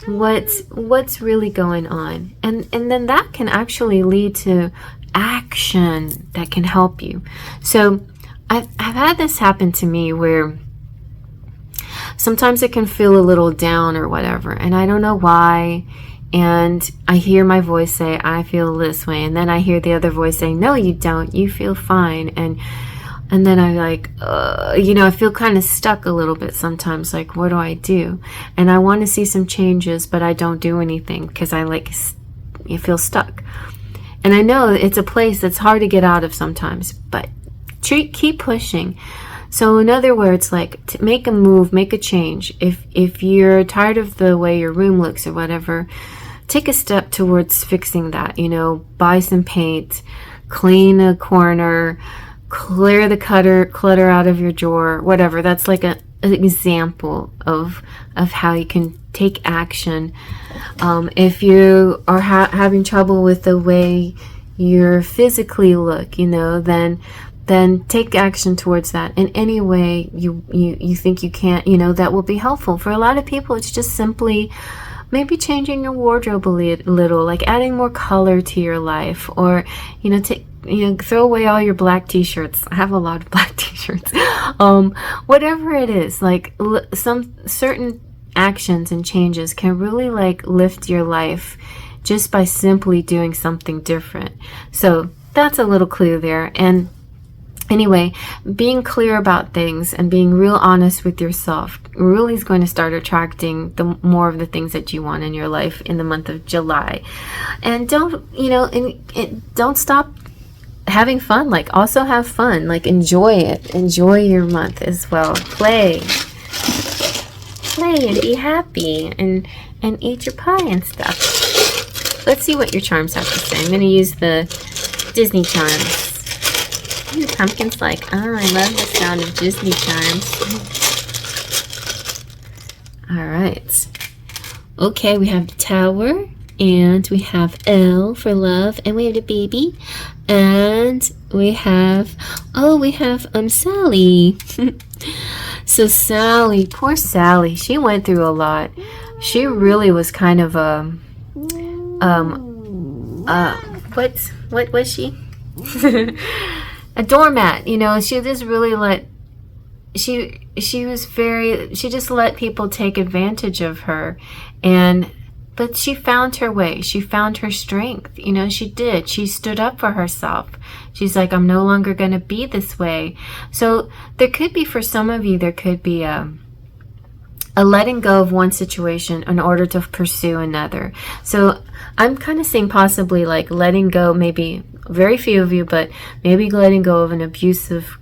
What's really going on, and then that can actually lead to action that can help you. So I've had this happen to me where sometimes it can feel a little down or whatever, and I don't know why, and I hear my voice say I feel this way, and then I hear the other voice say no you don't, you feel fine, and And then I like, you know, I feel kind of stuck a little bit sometimes. Like, what do I do? And I want to see some changes, but I don't do anything because you feel stuck. And I know it's a place that's hard to get out of sometimes, but keep pushing. So in other words, like, to make a move, make a change. If you're tired of the way your room looks or whatever, take a step towards fixing that. You know, buy some paint, clean a corner, clear the clutter out of your drawer, whatever. That's like an example of how you can take action. If you are having trouble with the way you physically look, you know, then take action towards that in any way you think you can't, you know, that will be helpful. For a lot of people, it's just simply maybe changing your wardrobe a little, like adding more color to your life, or, you know, throw away all your black t-shirts. I have a lot of black t-shirts. Whatever it is, like some certain actions and changes can really like lift your life just by simply doing something different. So that's a little clue there. And anyway, being clear about things and being real honest with yourself really is going to start attracting the more of the things that you want in your life in the month of July. And don't, you know, don't stop having fun. Like, also have fun. Like, enjoy it. Enjoy your month as well. Play and be happy and eat your pie and stuff. Let's see what your charms have to say. I'm going to use the Disney charms. Ooh, Pumpkin's like, oh, I love the sound of Disney charms. All right. Okay, we have the Tower, and we have L for love, and we have the baby, and we have, Sally. So Sally, poor Sally, she went through a lot. She really was kind of what was she? A doormat, you know. She just really she just let people take advantage of her, but she found her way. She found her strength, you know. She stood up for herself. She's like, I'm no longer going to be this way. So there could be, for some of you, there could be a letting go of one situation in order to pursue another. So I'm kind of saying possibly like letting go, maybe very few of you, but maybe letting go of an abusive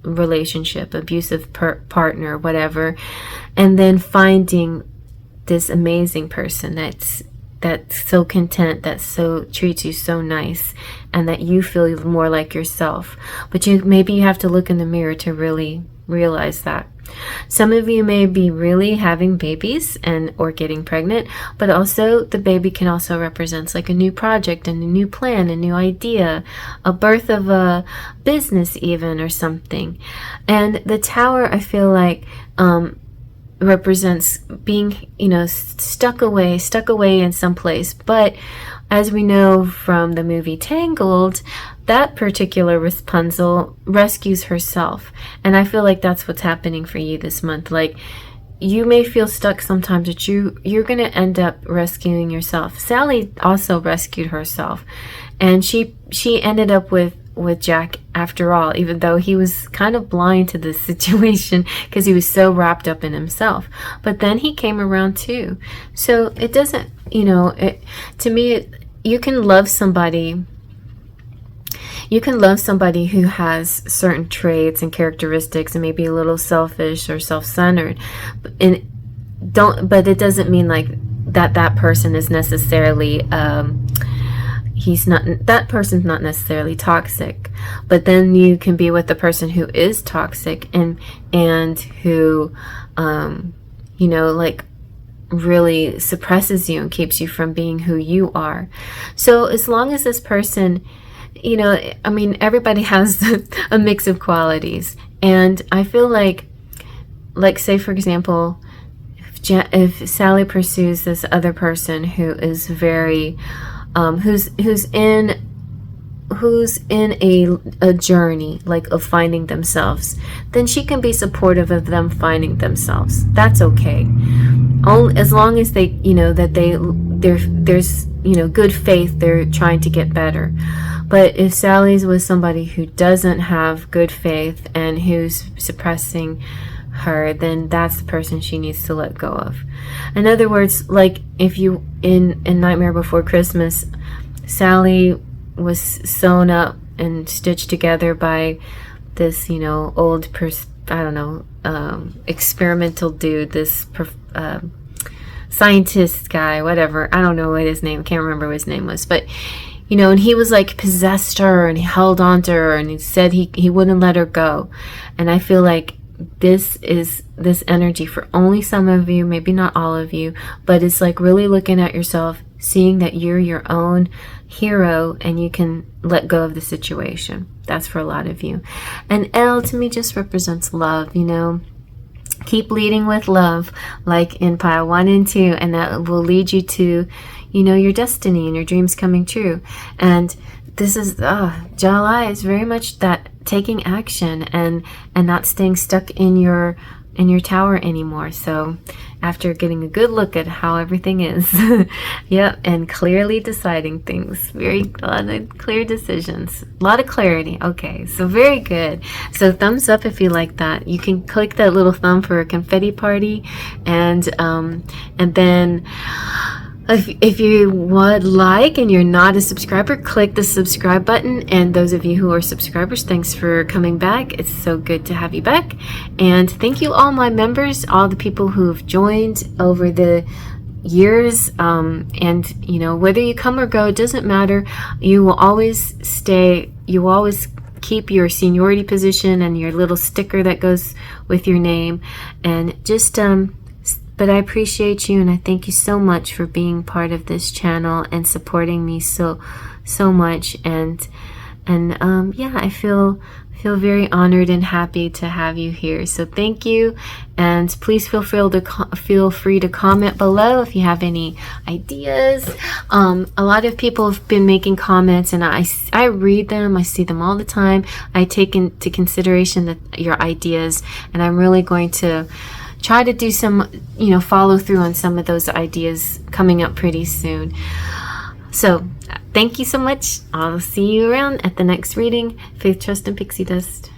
relationship, abusive partner, whatever, and then finding this amazing person that's so content, that so treats you so nice, and that you feel more like yourself. But maybe you have to look in the mirror to really realize that. Some of you may be really having babies or getting pregnant, but also the baby can also represent like a new project and a new plan, a new idea, a birth of a business even, or something. And the Tower, I feel like, represents being, you know, stuck away in some place. But as we know from the movie Tangled, that particular Rapunzel rescues herself. And I feel like that's what's happening for you this month. Like, you may feel stuck sometimes, but you're going to end up rescuing yourself. Sally also rescued herself, and she ended up with Jack after all, even though he was kind of blind to this situation because he was so wrapped up in himself. But then he came around too. So it doesn't, you know, to me, you can love somebody. You can love somebody who has certain traits and characteristics and maybe a little selfish or self-centered, but it doesn't mean like that person is necessarily that person's not necessarily toxic. But then you can be with the person who is toxic and who you know, like really suppresses you and keeps you from being who you are. So as long as this person, you know, I mean, everybody has a mix of qualities, and I feel like say for example, if Sally pursues this other person who is very who's in a journey like of finding themselves, then she can be supportive of them finding themselves. That's okay. As long as they, you know, that there's good faith, they're trying to get better. But if Sally's was somebody who doesn't have good faith and who's suppressing her, then that's the person she needs to let go of. In other words, like if you in Nightmare Before Christmas, Sally was sewn up and stitched together by this old experimental dude, this scientist guy, whatever. I don't know what his name, can't remember what his name was, but and he was like possessed her, and he held on to her, and he said he wouldn't let her go. And I feel like this is this energy for only some of you, maybe not all of you, but it's like really looking at yourself, seeing that you're your own hero and you can let go of the situation. That's for a lot of you. And L to me just represents love. Keep leading with love, like in pile 1 and 2, and that will lead you to your destiny and your dreams coming true. And this is July is very much that taking action and not staying stuck in your tower anymore. So after getting a good look at how everything is, yep, and clearly deciding things, a lot of clear decisions, a lot of clarity. Okay, so very good. So thumbs up if you like that. You can click that little thumb for a confetti party, and then if you would like and you're not a subscriber, click the subscribe button. And those of you who are subscribers, thanks for coming back. It's so good to have you back. And thank you all my members, all the people who've joined over the years. And whether you come or go, it doesn't matter. You will always stay, you will always keep your seniority position and your little sticker that goes with your name. And just but I appreciate you, and I thank you so much for being part of this channel and supporting me so much. And yeah, I feel very honored and happy to have you here. So thank you, and please feel free to comment below if you have any ideas. A lot of people have been making comments, and I read them. I see them all the time. I take into consideration your ideas, and I'm really going to try to do some, follow through on some of those ideas coming up pretty soon. So thank you so much. I'll see you around at the next reading. Faith, Trust, and Pixie Dust.